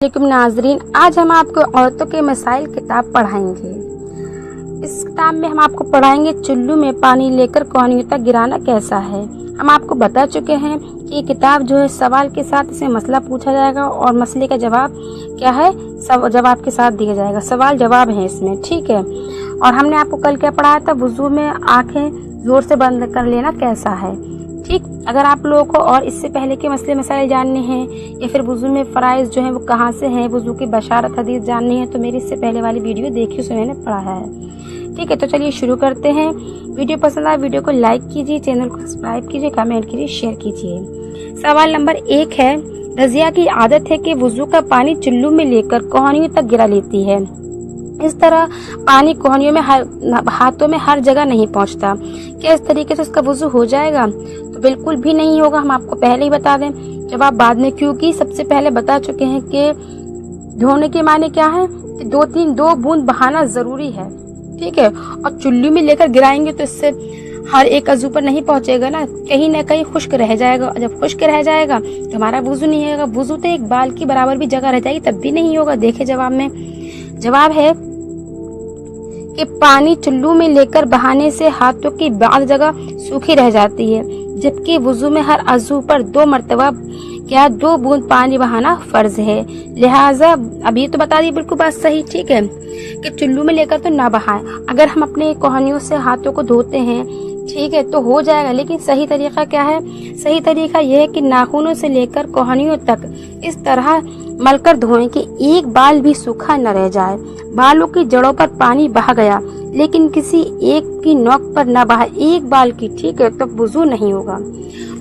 वालेकुम नाजरीन, आज हम आपको औरतों के मसाइल किताब पढ़ाएंगे। इस किताब में हम आपको पढ़ाएंगे चुल्लू में पानी लेकर कोहनियों तक गिराना कैसा है। हम आपको बता चुके हैं कि ये किताब जो है सवाल के साथ इसमें मसला पूछा जाएगा और मसले का जवाब क्या है सब जवाब के साथ दिया जाएगा। सवाल जवाब है इसमें, ठीक है। और हमने आपको कल क्या पढ़ाया था, वुजू में आंखें जोर से बंद कर लेना कैसा है, ठीक। अगर आप लोगों को और इससे पहले के मसले मसाइल जानने हैं या फिर वुजू में फराइज जो है वो कहाँ से हैं, वुजू की बशारत हदीस जाननी है तो मेरी इससे पहले वाली वीडियो देखिए, उसमें मैंने पढ़ाया है, ठीक है। तो चलिए शुरू करते हैं। वीडियो पसंद आए वीडियो को लाइक कीजिए, चैनल को सब्सक्राइब कीजिए, कमेंट कीजिए, शेयर कीजिए। सवाल नंबर 1 है, रजिया की आदत है कि वुजू का पानी चुल्लू में लेकर कोहनियों तक गिरा लेती है। इस तरह पानी कोहनियों में हाथों में हर जगह नहीं पहुंचता। क्या इस तरीके से उसका वुजू हो जाएगा? तो बिल्कुल भी नहीं होगा। हम आपको पहले ही बता दें, जवाब बाद में, क्योंकि सबसे पहले बता चुके हैं कि धोने के माने क्या है कि 2 बूंद बहाना जरूरी है, ठीक है। और चुल्लू में लेकर गिराएंगे तो इससे हर एक अज़ू पर नहीं पहुंचेगा ना कहीं खुश्क रह जाएगा। जब खुश्क रह जाएगा तो हमारा वुजू नहीं होगा। वुजू तो एक बाल की बराबर भी जगह रह जाएगी तब भी नहीं होगा। देखे जवाब में, जवाब है कि पानी चुल्लू में लेकर बहाने से हाथों की बाद जगह सूखी रह जाती है, जबकि वुजू में हर अज़ू पर 2 मरतबा 2 बूंद पानी बहाना फर्ज है। लिहाजा अब ये तो बता दी बिल्कुल बात सही, ठीक है, कि चुल्लू में लेकर तो ना बहाएं। अगर हम अपने कोहनियों से हाथों को धोते हैं, ठीक है, तो हो जाएगा। लेकिन सही तरीका क्या है? सही तरीका यह है कि नाखूनों से लेकर कोहनियों तक इस तरह मलकर धोएं कि एक बाल भी सूखा न रह जाए। बालों की जड़ों पर पानी बहा गया लेकिन किसी एक की नोक पर न बहा, एक बाल की, ठीक है, तो वुजू नहीं होगा।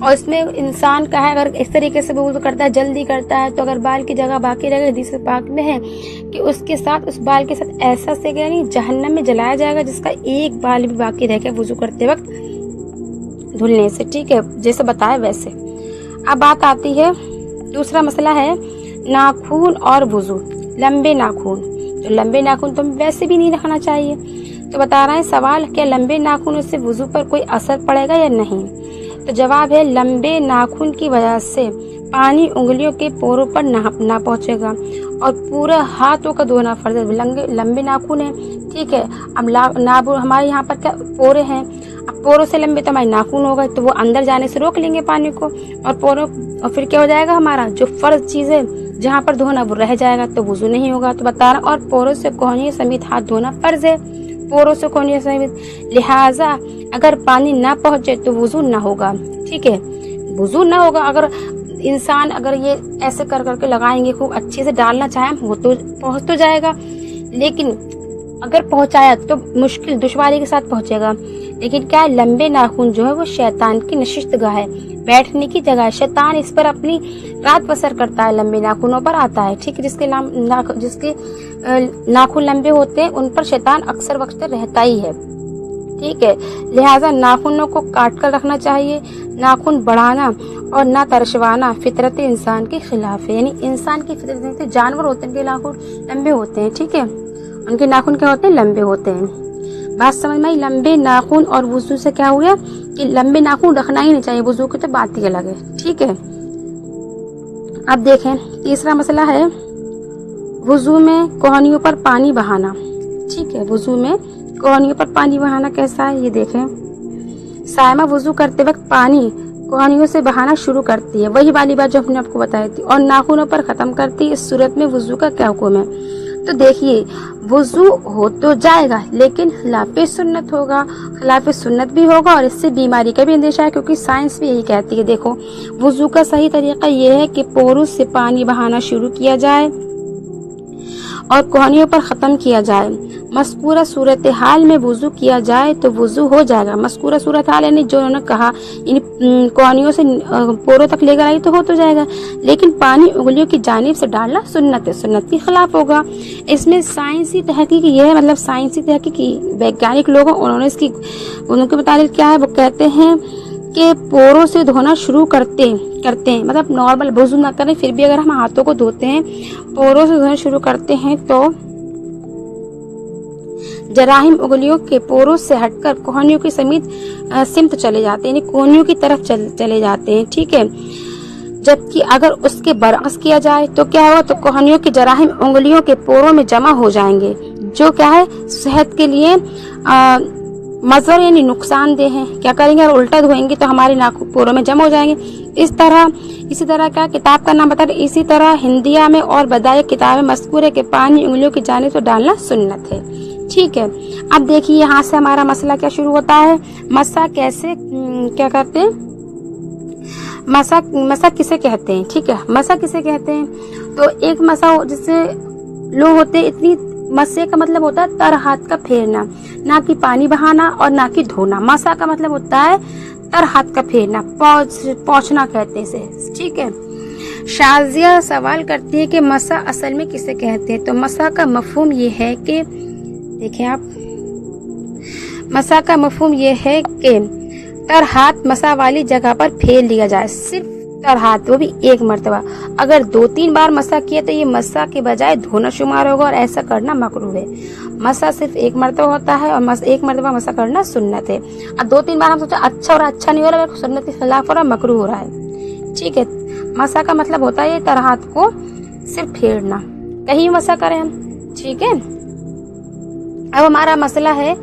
और इसमें इंसान का है, अगर इस तरीके से वुजू करता है, जल्दी करता है, तो अगर बाल की जगह बाकी रह गई, हदीस पाक में है कि उसके साथ उस बाल के साथ ऐसा से यानी जहन्नम में जलाया जाएगा जिसका एक बाल भी बाकी रह गया वुजू करते वक्त धुलने से, ठीक है, जैसे बताया वैसे। अब बात आती है, दूसरा मसला है नाखून और वुजू। लंबे नाखून, तो लंबे नाखून तो वैसे भी नहीं रखना चाहिए। तो बता रहे हैं सवाल, क्या लंबे नाखूनों से वुजू पर कोई असर पड़ेगा या नहीं? तो जवाब है लंबे नाखून की वजह से पानी उंगलियों के पोरों पर ना पहुंचेगा और पूरा हाथों का धोना फर्ज है। लंबे नाखून है, ठीक है। अब हमारे यहाँ पर क्या पोरे हैं, अब पोरों से लंबे तो हमारे नाखून होगा तो वो अंदर जाने से रोक लेंगे पानी को और फिर क्या हो जाएगा, हमारा जो फर्ज चीज है जहाँ पर धोना वो रह जाएगा तो वुजू नहीं होगा। तो बता रहा, और पोरों से कोहनियों समेत हाथ धोना फर्ज है, पोरों से कोहनियों समेत। लिहाजा अगर पानी ना पहुंचे तो वुजू ना होगा, ठीक है, वुजू ना होगा। अगर इंसान अगर ये ऐसे कर करके लगाएंगे, खूब अच्छे से डालना चाहे वो तो पहुंच तो जाएगा, लेकिन अगर पहुंचाया तो मुश्किल दुश्वारी के साथ पहुंचेगा। लेकिन क्या है, लंबे नाखून जो है वो शैतान की नशिस्तगाह है, बैठने की जगह है। शैतान इस पर अपनी रात बसर करता है, लंबे नाखूनों पर आता है, ठीक है। जिसके नाखून लंबे होते हैं उन पर शैतान अक्सर वक्त रहता ही है, ठीक है। लिहाजा नाखूनों को काट कर रखना चाहिए। नाखून बढ़ाना और ना तरशवाना फितरत इंसान के खिलाफ है, यानी इंसान की फितरत, जानवर होते हैं उनके नाखून लंबे होते हैं, ठीक है, उनके नाखून क्या होते हैं, लंबे होते हैं। बात समझ में आई? लंबे नाखून और वुजू से क्या हुआ कि लंबे नाखून रखना ही नहीं चाहिए, वुजू की तो बात ही अलग है, ठीक है। अब देखें, तीसरा मसला है वुजू में कोहनियों पर पानी बहाना, ठीक है। वुजू में कोहनियों पर पानी बहाना कैसा है ये देखें। सायमा वुजू करते वक्त पानी कोहनियों से बहाना शुरू करती है, वही वाली बात जो हमने आपको बताई थी, और नाखूनों पर खत्म करती है। इस सूरत में वुजू का क्या हुक्म है? तो देखिए, वुजू हो तो जाएगा लेकिन खिलाफे सुन्नत होगा, खिलाफे सुन्नत भी होगा और इससे बीमारी का भी अंदेशा है, क्योंकि साइंस भी यही कहती है। देखो, वुजू का सही तरीका यह है कि पोरों से पानी बहाना शुरू किया जाए और कोहनियों पर खत्म किया जाए। मज़कूरा सूरत हाल में वुजू किया जाए तो वुजू हो जाएगा। मज़कूरा सूरत हाल यानी जो उन्होंने कहा, इन कोहनियों से पोरों तक लेकर आई तो हो तो जाएगा, लेकिन पानी उंगलियों की जानिब से डालना सुन्नत है, सुन्नत के खिलाफ होगा। इसमें साइंसी तहकीक ये है, मतलब साइंसी तहकीक वैज्ञानिक लोगों उन्होंने उनके मुताबिक क्या है, वो कहते हैं कि पोरों से धोना शुरू करते हैं, मतलब नॉर्मल वुजू ना करें, फिर भी अगर हम हाथों को धोते हैं, पोरों से धोना शुरू करते हैं तो जराहिम उंगलियों के पोरों से हटकर कोहनियों की समीत सिमत चले जाते हैं, यानी कोहनियों की तरफ चले जाते हैं, ठीक है। जबकि अगर उसके बरअक्स किया जाए तो क्या होगा, तो कोहनियों के जराहीम उंगलियों के पोरों में जमा हो जाएंगे, जो क्या है सेहत के लिए मज़र यानी नुकसानदेह है। क्या करेंगे, अगर उल्टा धोएंगे तो हमारे नाखून पोरों में जमा हो जाएंगे। इसी तरह क्या किताब का नाम बता रहे, इसी तरह हिंदिया में और बदाई किताबें मज़कूर है कि पानी उंगलियों की जानिब से डालना सुन्नत है। ठीक है, अब देखिए यहाँ से हमारा मसला क्या शुरू होता है। मसा कैसे क्या करते हैं, मसा किसे कहते हैं। ठीक है, मसा किसे कहते हैं, तो एक मसा जिससे लोग होते इतनी, मसे का मतलब होता है तर हाथ का फेरना, ना कि पानी बहाना और ना कि धोना। मसा का मतलब होता है तर हाथ का फेरना, पहुंचना कहते हैं इसे। ठीक है, शाजिया सवाल करती है कि मसा असल में किसे कहते हैं। तो मसा का मफहूम ये है कि, देखिए आप, मसा का मफहूम ये है कि तर हाथ मसा वाली जगह पर फेर लिया जाए, सिर्फ तर हाथ, वो भी एक मर्तबा। अगर 2-3 बार मसा किया तो ये मसा के बजाय धोना शुमार होगा और ऐसा करना मकरूह है। मसा सिर्फ एक मर्तबा होता है और एक मर्तबा मसा करना सुन्नत है। और 2-3 बार हम सोचा अच्छा और अच्छा नहीं हो रहा है, सुन्नत के खिलाफ हो रहा है, मकरूह हो रहा है। ठीक है, मसा का मतलब होता है ये तर हाथ को सिर्फ फेरना, कहीं मसा करें हम। ठीक है, अब हमारा मसला है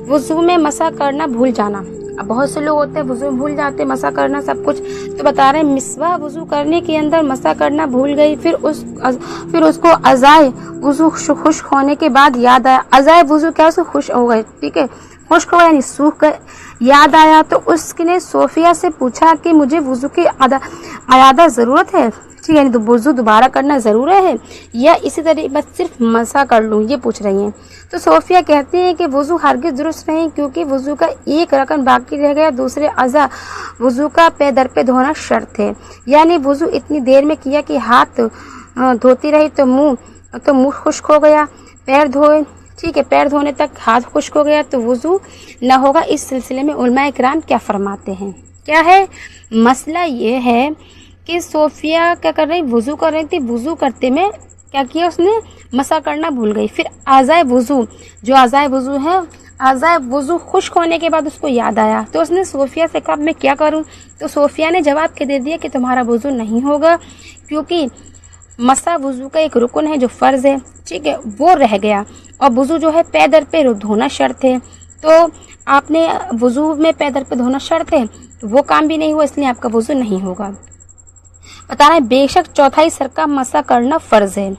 वुजू में मसा करना भूल जाना। अब बहुत से लोग होते हैं वुजू भूल जाते हैं, मसा करना सब कुछ। तो बता रहे हैं मिसवा वुजू करने के अंदर मसा करना भूल गई, फिर उसको अज़ाए वुजू खुश्क होने के बाद याद आया। अज़ाए वुजू क्या, उसको खुश हो गए, ठीक है, खुश्क हो गया यानी सूख गए, याद आया तो उसने सोफिया से पूछा कि मुझे वुजू की आयादा जरूरत है। ठीक है, तो वुजू दोबारा करना जरूरी है या इसी तरह बस सिर्फ मसा कर लूं, ये पूछ रही हैं। तो सोफिया कहती हैं कि वुजू हरगिज दुरुस्त नहीं, क्योंकि वुजू का एक रकन बाकी रह गया, दूसरे अज़ा वुजू का पे दर पे धोना शर्त है। यानी वुजू इतनी देर में किया कि हाथ धोती रही तो मुंह खुश्क हो गया, पैर धोए, ठीक है, पैर धोने तक हाथ खुश्क हो गया तो वुजू न होगा। इस सिलसिले में उलमाए किराम क्या फरमाते हैं, क्या है मसला ये है कि सोफिया क्या कर रही, वुजू कर रही थी, वुजू करते में क्या किया उसने, मसा करना भूल गई। फिर आज़ाए वुजू, जो आज़ाए वुजू है, आज़ाए वुजू खुश्क होने के बाद उसको याद आया तो उसने सोफिया से कहा मैं क्या करूं। तो सोफिया ने जवाब के दे दिया कि तुम्हारा वुजू नहीं होगा, क्योंकि मसा वुजू का एक रुकन है जो फर्ज है, ठीक है, वो रह गया, और वुजू जो है पे दर पे धोना शर्त है। तो आपने वुजू में पे दर पे धोना शर्त है तो वो काम भी नहीं हुआ, इसलिए आपका वुजू नहीं होगा। बता रहे बेशक चौथाई सर का मसा करना फर्ज है,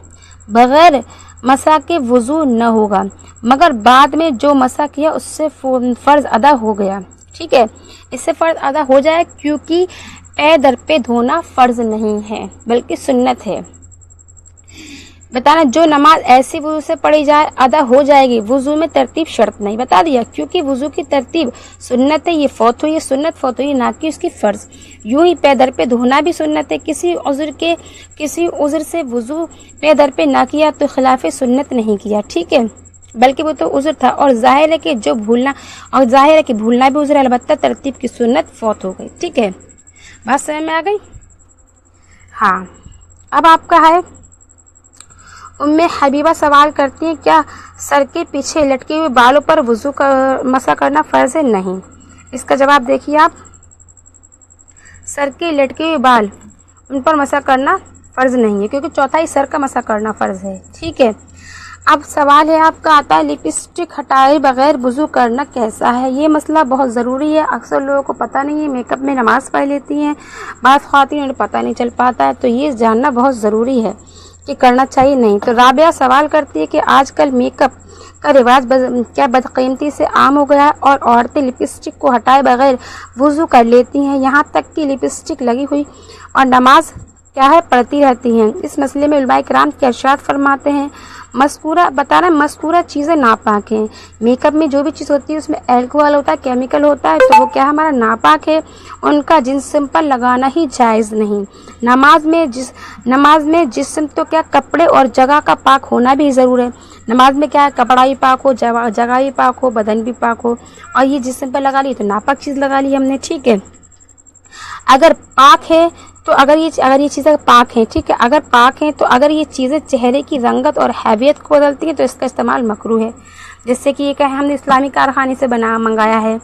बगैर मसा के वुजू न होगा, मगर बाद में जो मसा किया उससे फर्ज अदा हो गया। ठीक है, इससे फर्ज अदा हो जाए, क्योंकि पे दर पे धोना फर्ज नहीं है बल्कि सुन्नत है। बताना जो नमाज ऐसी वुजू से पढ़ी जाए अदा हो जाएगी, वुजू में तरतीब शर्त नहीं, बता दिया, क्योंकि वुजू की तरतीब सुन्नत है, ये फौत हुई, सुन्नत फौत हुई, ना कि उसकी फर्ज। यूं ही पे दर पे धोना भी सुन्नत है, किसी उज़्र से वुजू पे दर पे ना किया तो खिलाफ सुन्नत नहीं किया, ठीक है, बल्कि वो तो उज़्र था, और जाहिर है कि भूलना भी उज़्र है, अलबत्ता तरतीब की सुन्नत फौत हो गई। ठीक है, बात समझ में आ गई। हाँ, अब आपका है उम्मे हबीबा सवाल करती हैं क्या सर के पीछे लटके हुए बालों पर वुजू का मसा करना फर्ज है। नहीं, इसका जवाब देखिए आप, सर के लटके हुए बाल उन पर मसा करना फर्ज नहीं है, क्योंकि चौथाई सर का मसा करना फर्ज है। ठीक है, अब सवाल है आपका आता है लिपस्टिक हटाए बगैर वुजू करना कैसा है। ये मसला बहुत ज़रूरी है, अक्सर लोगों को पता नहीं है, मेकअप में नमाज पढ़ लेती हैं, बात ख़वातीन उन्हें पता नहीं चल पाता है, तो ये जानना बहुत ज़रूरी है कि करना चाहिए नहीं। तो राबिया सवाल करती है कि आजकल मेकअप का रिवाज क्या बदकीमती से आम हो गया और औरतें लिपस्टिक को हटाए बगैर वुजू कर लेती हैं, यहाँ तक कि लिपस्टिक लगी हुई और नमाज क्या है पढ़ती रहती हैं। इस मसले में उलमाए किराम क्या इरशाद फरमाते हैं। मज़कूरा चीज़ें नापाक हैं। मेकअप में जो भी चीज़ होती है उसमें अल्कोहल होता है, केमिकल होता है, तो वो क्या हमारा नापाक है, उनका जिस्म पर लगाना ही जायज़ नहीं। नमाज में जिस्म तो क्या कपड़े और जगह का पाक होना भी ज़रूर है। नमाज में क्या है, कपड़ा भी पाक हो, जगह भी पाक हो, बदन भी पाक हो, और ये जिस्म पर लगा ली तो नापाक चीज़ लगा ली हमने। ठीक है, अगर पाक है तो अगर ये चीज़ें पाक हैं, ठीक है, अगर पाक हैं तो अगर ये चीज़ें चेहरे की रंगत और हैवियत को बदलती हैं तो इसका इस्तेमाल मकरूह है। जैसे कि ये क्या है, हमने इस्लामी कारखाने से मंगाया है,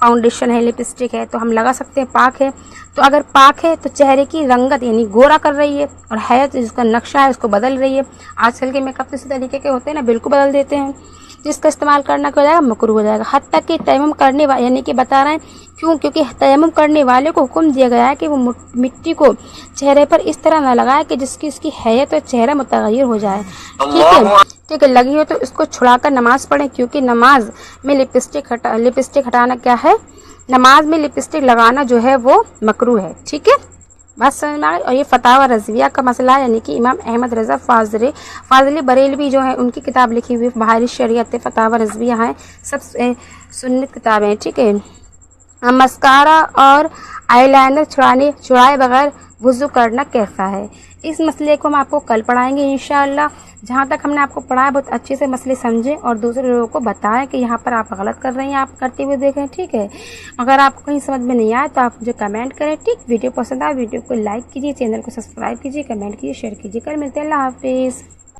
फाउंडेशन है, लिपस्टिक है, तो हम लगा सकते हैं। पाक है तो अगर पाक है तो चेहरे की रंगत यानी गोरा कर रही है, और है तो जिसका नक्शा है उसको बदल रही है। आजकल के मेकअप तो इसी तरीके के होते हैं ना, बिल्कुल बदल देते हैं, जिसका इस्तेमाल करना क्या हो जाएगा, मकरूह हो जाएगा। हद तक कि तयम्मुम करने वाले यानी कि बता रहे हैं क्यों, क्योंकि तयम्मुम करने वाले को हुक्म दिया गया है कि वो मिट्टी को चेहरे पर इस तरह न लगाए कि जिसकी उसकी हैयत और चेहरा मुतगय्यर हो जाए। ठीक है, लगी हो तो इसको छुड़ाकर नमाज पढ़ें, क्योंकि नमाज में लिपस्टिक हटाना क्या है, नमाज में लिपस्टिक लगाना जो है वो मकरूह है। ठीक है, बात समझ में आ गई। और ये फतावा रज़विया का मसला है, यानी कि इमाम अहमद रज़ा फाज़ली बरेलवी जो है उनकी किताब लिखी हुई बहारी शरीयत फतावा रज़विया है, सब सुन्नत किताबें हैं। ठीक है, मस्कारा और आईलाइनर छुड़ाए बगैर वुज़ू करना कैसा है, इस मसले को हम आपको कल पढ़ाएंगे इंशाअल्लाह। जहाँ तक हमने आपको पढ़ाया बहुत अच्छे से मसले समझें और दूसरे लोगों को बताएं कि यहाँ पर आप गलत कर रहे हैं, आप करते हुए देखें। ठीक है, अगर आपको कहीं समझ में नहीं आया तो आप मुझे कमेंट करें। ठीक, वीडियो पसंद आए वीडियो को लाइक कीजिए, चैनल को सब्सक्राइब कीजिए, कमेंट कीजिए, शेयर कीजिए। कल मिलते हैं, अल्लाह हाफिज़।